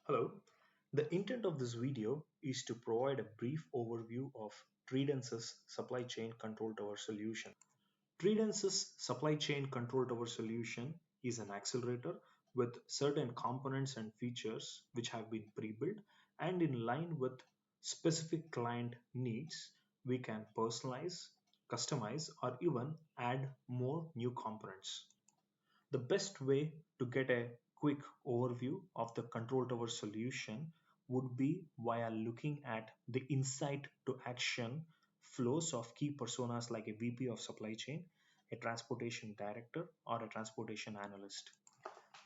Hello. The intent of this video is to provide a brief overview of Tredence's supply chain control tower solution. Tredence's supply chain control tower solution is an accelerator with certain components and features which have been pre-built, and in line with specific client needs, we can personalize, customize, or even add more new components. The best way to get a quick overview of the control tower solution would be via looking at the insight to action flows of key personas like a VP of supply chain, a transportation director, or a transportation analyst.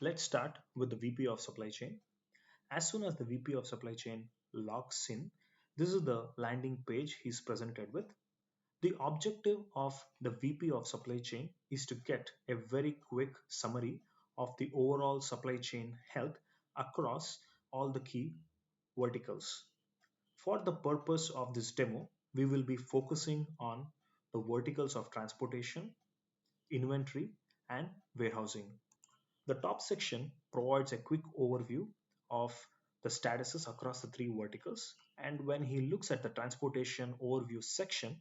Let's start with the VP of supply chain. As soon as the VP of supply chain logs in, this is the landing page he's presented with. The objective of the VP of supply chain is to get a very quick summary of the overall supply chain health across all the key verticals. For the purpose of this demo, we will be focusing on the verticals of transportation, inventory, and warehousing. The top section provides a quick overview of the statuses across the three verticals. And when he looks at the transportation overview section,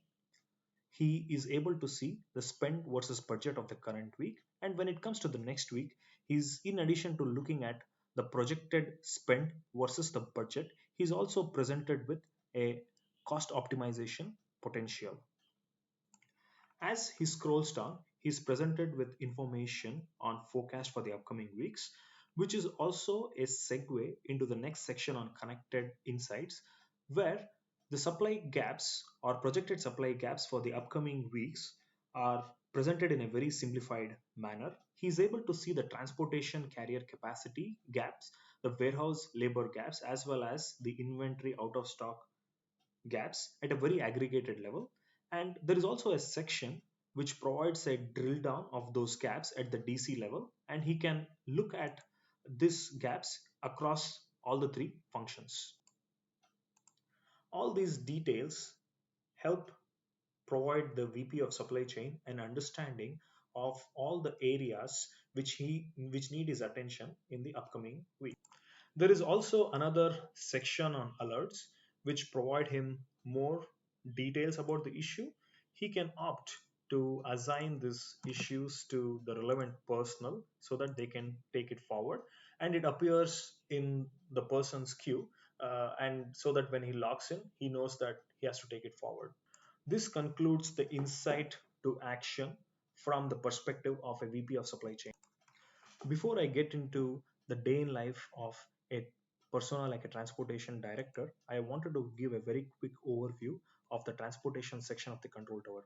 he is able to see the spend versus budget of the current week. And when it comes to the next week, he's in addition to looking at the projected spend versus the budget, he's also presented with a cost optimization potential. As he scrolls down, he's presented with information on forecast for the upcoming weeks, which is also a segue into the next section on connected insights, where the supply gaps or projected supply gaps for the upcoming weeks are presented in a very simplified manner. He's able to see the transportation carrier capacity gaps, the warehouse labor gaps, as well as the inventory out of stock gaps at a very aggregated level. And there is also a section which provides a drill down of those gaps at the DC level, and he can look at these gaps across all the three functions. All these details help provide the VP of supply chain an understanding of all the areas which need his attention in the upcoming week. There is also another section on alerts which provide him more details about the issue. He can opt to assign these issues to the relevant personnel so that they can take it forward, and it appears in the person's queue, and so that when he logs in he knows that he has to take it forward. This concludes the insight to action from the perspective of a VP of supply chain. Before I get into the day in life of a persona like a transportation director, I wanted to give a very quick overview of the transportation section of the control tower.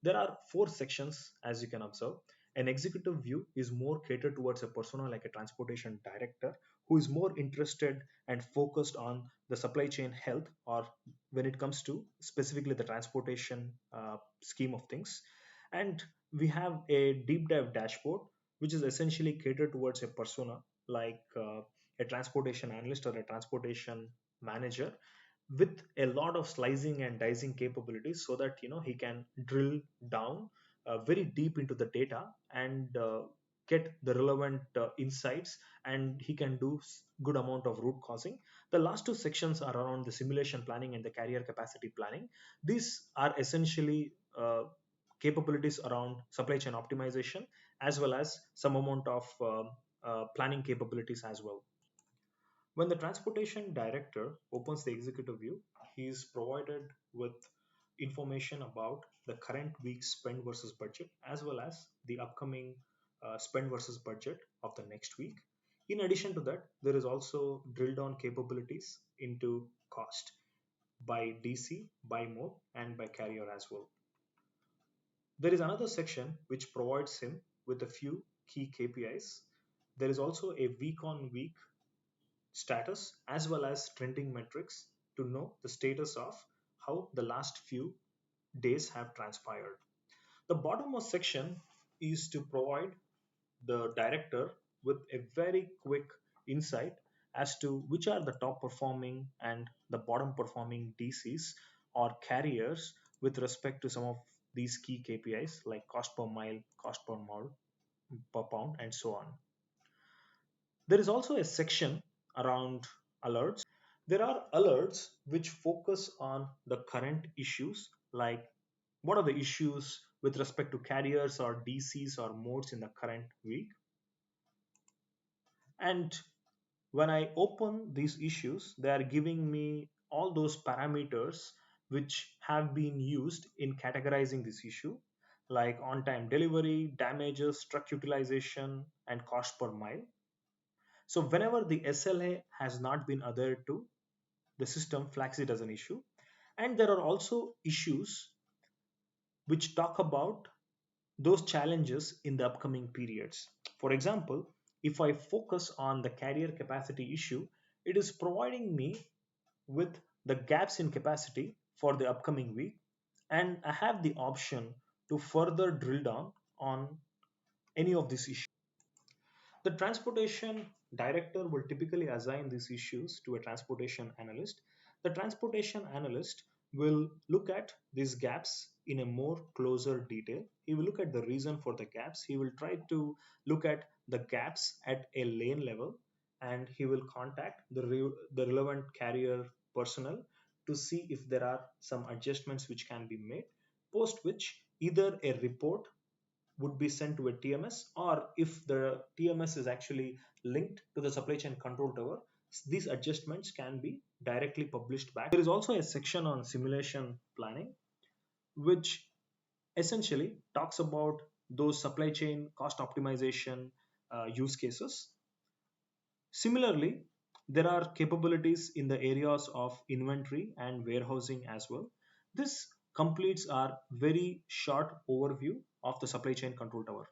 There are four sections, as you can observe. An executive view is more catered towards a persona like a transportation director who is more interested and focused on the supply chain health, or when it comes to specifically the transportation scheme of things. And we have a deep dive dashboard which is essentially catered towards a persona like a transportation analyst or a transportation manager, with a lot of slicing and dicing capabilities so that he can drill down very deep into the data and get the relevant insights, and he can do good amount of root causing. The last two sections are around the simulation planning and the carrier capacity planning. These are essentially capabilities around supply chain optimization, as well as some amount of planning capabilities as well. When the transportation director opens the executive view, he is provided with information about the current week's spend versus budget, as well as the upcoming spend versus budget of the next week. In addition to that, there is also drill down capabilities into cost by DC, by mode, and by carrier as well. There is another section which provides him with a few key KPIs. There is also a week on week status as well as trending metrics to know the status of how the last few days have transpired. The bottommost section is to provide the director with a very quick insight as to which are the top performing and the bottom performing DCs or carriers with respect to some of these key KPIs like cost per mile, cost per mile, per pound, and so on. There is also a section around alerts. There are alerts which focus on the current issues, like what are the issues with respect to carriers or DCs or modes in the current week. And when I open these issues, they are giving me all those parameters which have been used in categorizing this issue, like on time delivery, damages, truck utilization, and cost per mile. So, whenever the SLA has not been adhered to, the system flags it as an issue. And there are also issues which talk about those challenges in the upcoming periods. For example, if I focus on the carrier capacity issue, it is providing me with the gaps in capacity for the upcoming week, and I have the option to further drill down on any of these issues. The transportation director will typically assign these issues to a transportation analyst. The transportation analyst will look at these gaps in a more closer detail. He will look at the reason for the gaps. He will try to look at the gaps at a lane level, and he will contact the relevant carrier personnel to see if there are some adjustments which can be made, post which either a report would be sent to a TMS, or if the TMS is actually linked to the supply chain control tower, these adjustments can be directly published back. There is also a section on simulation planning, which essentially talks about those supply chain cost optimization use cases. Similarly, there are capabilities in the areas of inventory and warehousing as well. This completes our very short overview of the supply chain control tower.